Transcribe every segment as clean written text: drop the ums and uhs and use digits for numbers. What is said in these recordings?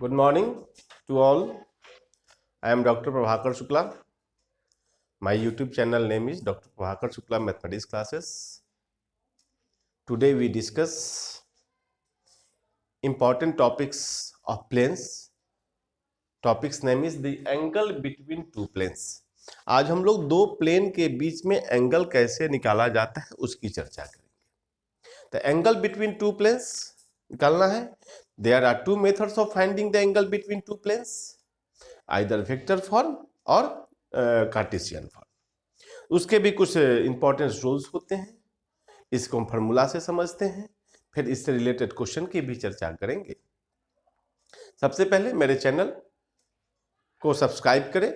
Good morning to all. I am Dr. Prabhakar Shukla. My YouTube channel name is Dr. Prabhakar Shukla Mathematics Classes. Today we discuss important topics of planes. Topics name is the angle between two planes. आज हम लोग दो plane के बीच में angle कैसे निकाला जाता है उसकी चर्चा करेंगे. तो एंगल बिटवीन टू प्लेन्स निकालना है. There are two methods of finding the angle between two planes. Either vector form और कार्टेशियन फॉर्म. उसके भी कुछ इंपॉर्टेंट रूल्स होते हैं. इसको हम फॉर्मूला से समझते हैं. फिर इससे रिलेटेड क्वेश्चन की भी चर्चा करेंगे. सबसे पहले मेरे चैनल को सब्सक्राइब करें,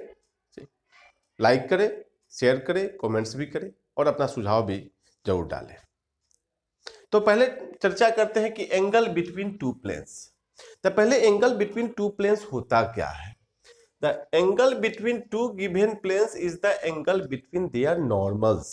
लाइक करें, शेयर करें, कमेंट्स भी करें और अपना सुझाव भी जरूर डालें. तो पहले चर्चा करते हैं कि एंगल बिटवीन टू प्लेन्स. तो पहले एंगल बिटवीन टू प्लेन्स होता क्या है? The angle between two given planes is the angle between their normals.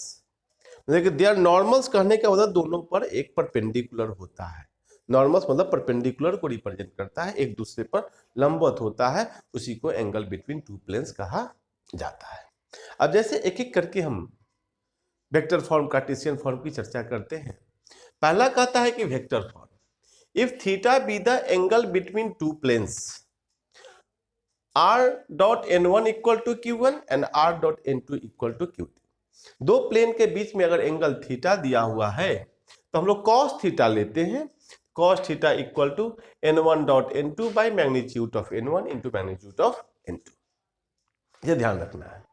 मतलब their normals कहने का मतलब दोनों पर एक परपेंडिकुलर होता है. नॉर्मल्स मतलब परपेंडिकुलर को रिप्रेजेंट करता है, एक दूसरे पर लंबवत होता है, उसी को एंगल बिटवीन टू प्लेन्स कहा जाता है. अब जैसे एक एक करके हम वेक्टर फॉर्म, कार्टेशियन फॉर्म की चर्चा करते हैं. पहला कहता है कि vector form, if theta be the angle between two planes r dot n1 equal to q1 and r dot n2 equal to q2. दो प्लेन के बीच में अगर एंगल थीटा दिया हुआ है तो हम लोग cos थीटा लेते हैं. cos theta equal to n1 dot n2 by magnitude of n1 into magnitude of n2. ये ध्यान रखना है.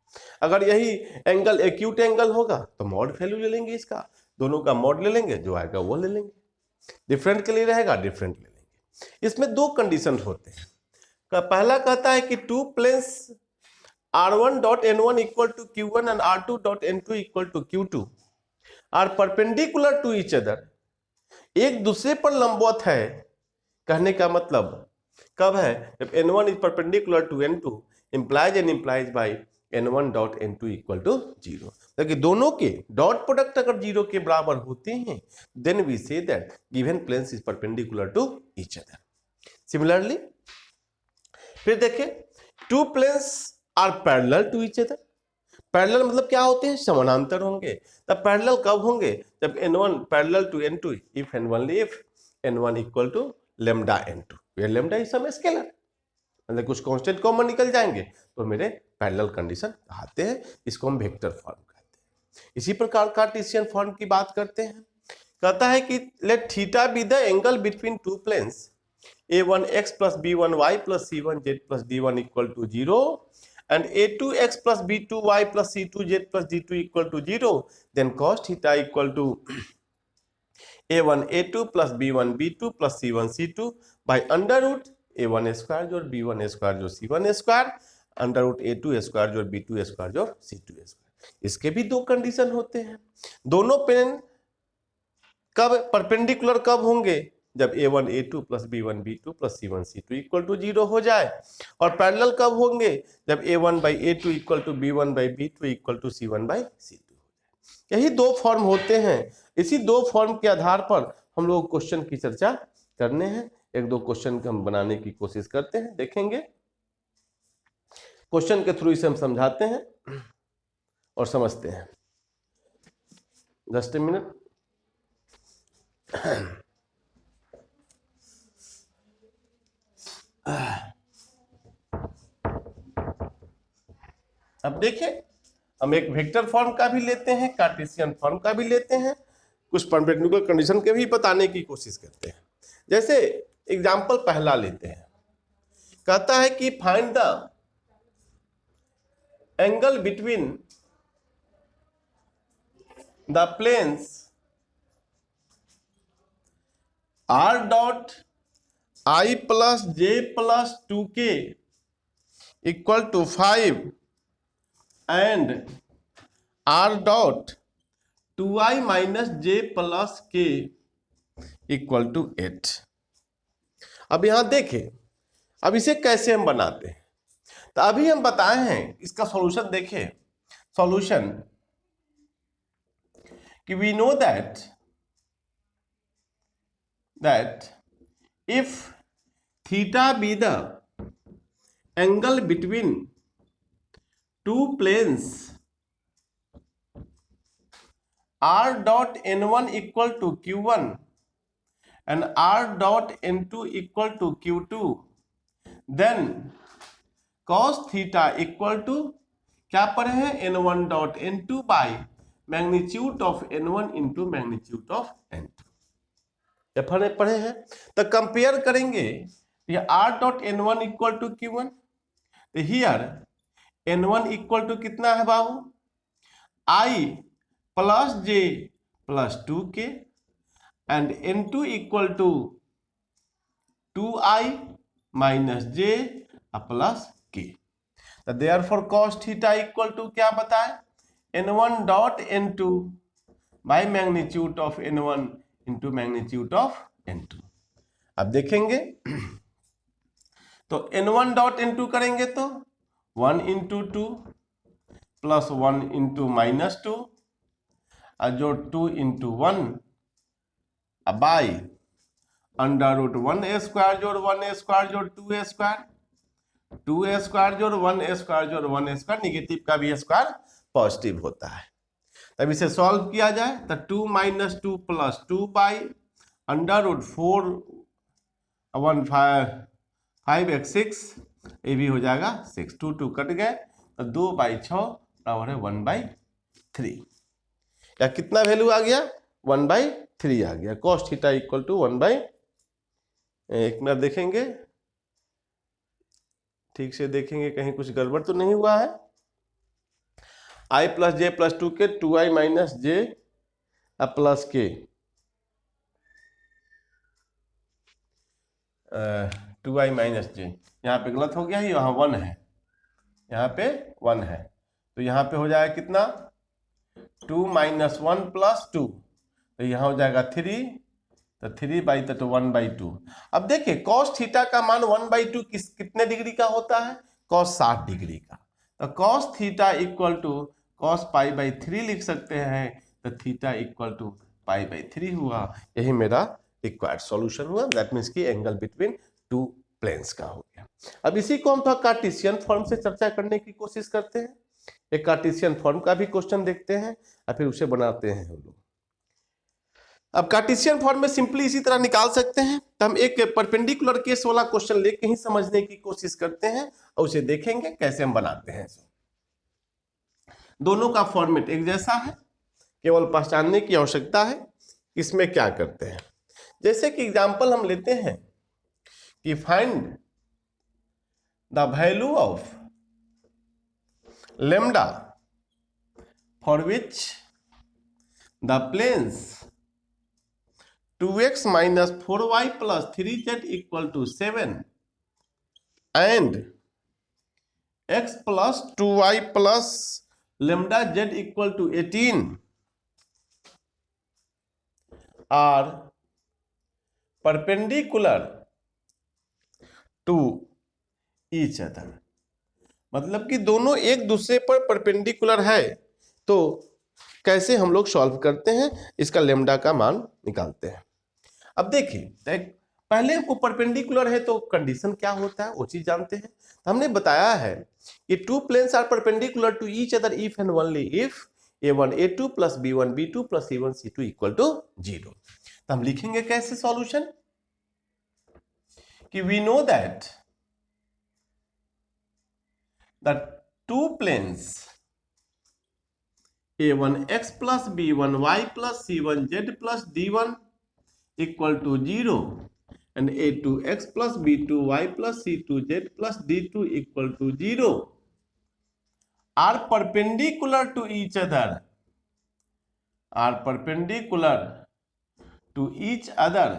अगर यही एंगल एक्यूट एंगल होगा तो मॉड वैल्यू ले लेंगे, इसका दोनों का मॉड ले लेंगे, जो आएगा वो ले लेंगे. डिफरेंट के लिए रहेगा डिफरेंट ले लेंगे. इसमें दो कंडीशन होते हैं. पहला कहता है कि two planes r1 dot n1 equal to q1 and r2 dot n2 equal to q2 are perpendicular to each other. एक दूसरे पर लंबवत है. कहने का मतलब कब है? जब n1 is perpendicular to n2 implies and implies by n1 dot n2 equal to 0. लेकिन दोनों के डॉट प्रोडक्ट अगर 0 के बराबर होते हैं then we say that given planes is perpendicular to each other. Similarly फिर देखिए, two planes are parallel to each other. Parallel मतलब क्या होते हैं? समानांतर होंगे. तब पैरेलल कब होंगे? जब n1 parallel to n2 if and only if n1 equal to lambda n2. ये लैम्डा इज सम स्केलर, मतलब कुछ कांस्टेंट कॉमन निकल जाएंगे तो मेरे पैरेलल कंडीशन कहते हैं. इसको हम वेक्टर फॉर्म कहते हैं. इसी प्रकार कार्टेशियन फॉर्म की बात करते हैं. कहता है कि let theta be the angle between two planes a1x plus b1y plus c1z plus d1 equal to 0 and a2x plus b2y plus c2z plus d2 equal to 0, then cos theta equal to a1 a2 plus b1 b2 plus c1 c2 by under root a1 square जोड़ b1 square जोड़ c1 square under root a2 square जोड़ b2 square जोड़ c2 square. इसके भी दो condition होते हैं. दोनों प्लेन कब परपेंडिकुलर कब होंगे? जब a1 a2 plus b1 b2 plus c1 c2 equal to 0 हो जाए. और पैरेलल कब होंगे? जब a1 by a2 equal to b1 by b2 equal to c1 by c2 हो जाए. यही दो फॉर्म होते हैं. इसी दो फॉर्म के आधार पर हम लोग क्वेश्चन की चर्चा करने हैं. एक दो क्वेश्चन हम बनाने की कोशिश करते हैं, देखेंगे. क्वेश्चन के थ्रू इसे हम समझाते हैं और समझते हैं. Just a minute. अब देखिए, हम एक वेक्टर फॉर्म का भी लेते हैं, कार्टेशियन फॉर्म का भी लेते हैं, कुछ परपेंडिकुलर कंडीशन के भी बताने की कोशिश करते हैं. जैसे एग्जांपल पहला लेते हैं. कहता है कि find the angle between the planes r dot i plus j plus 2k equal to 5 and r dot 2i minus j plus k equal to 8. अब यहां देखें, अब इसे कैसे हम बनाते हैं. तो अभी हम बताए हैं इसका सॉल्यूशन. देखें सॉल्यूशन कि we know that if theta be the angle between two planes r dot n1 equal to q1 and r dot n2 equal to q2, then cos theta equal to क्या पढ़े हैं n1 dot n2 by magnitude of n1 into magnitude of n2, ये पढ़े हैं। तो compare करेंगे, ये r dot n1 equal to q1, तो हियर n1 equal to कितना है बाबू, i plus j plus 2k and n2 equal to 2i minus j plus k। तो therefore cos theta equal to क्या बताए, n1 dot n2 by magnitude of n1 into magnitude of n2। अब देखेंगे तो n1 dot n2 करेंगे तो 1 into 2 plus 1 into minus 2 और जो 2 into 1 by under root 1 square जोड़ 1 स्क्वायर जोड़ 2 स्क्वायर, 2 स्क्वायर जोड़ 1 स्क्वायर जोड़ 1 स्क्वायर, निगेटिव का भी स्क्वायर पॉजिटिव होता है। तब इसे सॉल्व किया जाए तो 2 minus 2 plus 2 by under root 4 1 5 x 6, ये भी हो जाएगा 6, 2 2 कट गए तो 2 बाई 6 बराबर है 1 बाई 3, या कितना वैल्यू आ गया 1 बाई 3 आ गया। cos theta equal to 1 by, एक मिनट देखेंगे, ठीक से देखेंगे कहीं कुछ गड़बड़ तो नहीं हुआ है। i प्लस जे प्लस 2 के 2i माइनस जे प्लस के 2i माइनस जे, यहाँ पे गलत हो गया, यहाँ 1 है, यहाँ पे 1 है, तो यहाँ पे हो जाएगा कितना 2 माइनस 1 प्लस 2, तो यहाँ हो जाएगा 3, तो 3 बाई तो 1 बाई 2। अब देखिए cos थीटा का मान 1 बाई 2 कितने डिग्री का होता है, cos 60 डिग्री का, तो cos theta equal to cos pi by 3 लिख सकते हैं, तो theta equal to pi by 3 हुआ। यही मेरा रिक्वायर्ड सॉल्यूशन हुआ, दैट मीन्स की एंगल बिटवीन टू प्लेन्स का हो गया। अब इसी को हम कार्टेशियन फॉर्म से चर्चा करने की कोशिश करते हैं, एक कार्टेशियन फॉर्म का भी क्वेश्चन देखते हैं और फिर उसे बनाते हैं हम लोग। अब कार्टेशियन फॉर्म में सिंपली इसी तरह निकाल सकते हैं, तो हम एक परपेंडिकुलर केस वाला क्वेश्चन लेके ही समझने की कोशिश करते हैं और उसे देखेंगे कैसे हम बनाते हैं। दोनों का फॉर्मेट एक जैसा है, केवल पहचानने की आवश्यकता है इसमें क्या करते हैं। जैसे कि एग्जांपल हम लेते हैं कि find the value of lambda for which the planes 2x minus 4y plus 3z equal to 7 and x plus 2y plus lambda z equal to 18 are perpendicular to each other। मतलब कि दोनों एक दूसरे पर परपेंडिकुलर है, तो कैसे हम लोग सॉल्व करते हैं, इसका लेम्डा का मान निकालते हैं। अब देखिए पहले को परपेंडिकुलर है तो कंडीशन क्या होता है वो चीज जानते हैं। तो हमने बताया है कि two planes are perpendicular to each other if and only if a1 a2 plus b1 b2 plus c1 c2 equal to 0। तो हम लिखेंगे कैसे सॉल्यूशन कि we know that the two planes a1x plus b1y plus c1z plus d1 equal to 0 and a2x plus b2y plus c2z plus d2 equal to 0 are perpendicular to each other, are perpendicular to each other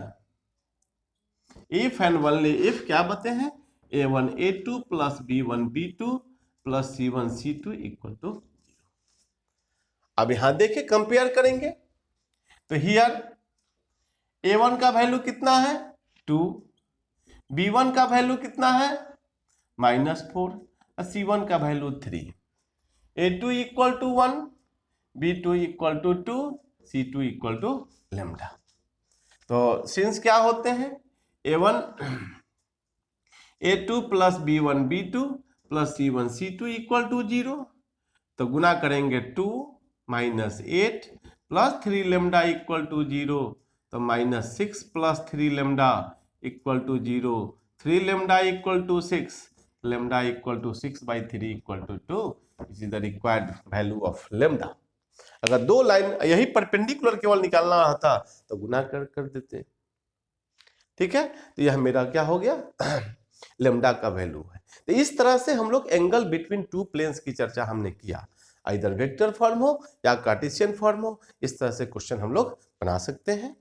if and only if क्या बताते हैं a1 a2 plus b1 b2 plus c1 c2 equal to 0। अब यहां देखिए compare करेंगे तो here a1 का value कितना है 2, b1 का वैल्यू कितना है -4 और c1 का value 3, a2 equal to 1, b2 equal to 2, c2 equal to lambda. तो सिंस क्या होते हैं a1 a2 plus b1 plus c1 equal to 0। तो गुना करेंगे 2 minus 8 plus 3 lambda equal to 0। तो minus 6 plus 3 lambda equal to 0। 3 lambda equal to 6, lambda equal to 6/3 equal to 2। Is the required value of lambda. अगर दो line यही perpendicular केवल निकालना रहता तो गुना कर देते। ठीक है, तो यह मेरा क्या हो गया लेमडा का वैल्यू है। तो इस तरह से हम लोग एंगल बिटवीन टू प्लेन्स की चर्चा हमने किया, इधर वेक्टर फॉर्म हो या कार्टेशियन फॉर्म हो, इस तरह से क्वेश्चन हम लोग बना सकते हैं।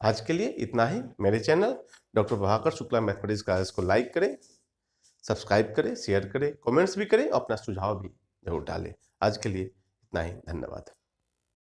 आज के लिए इतना ही। मेरे channel doctor Prabhakar Shukla mathematics classes को लाइक करें, सब्सक्राइब करें, शेयर करें, कमेंट्स भी करें और अपना सुझाव भी जरूर डालें। आज के लिए इतना ही, धन्यवाद।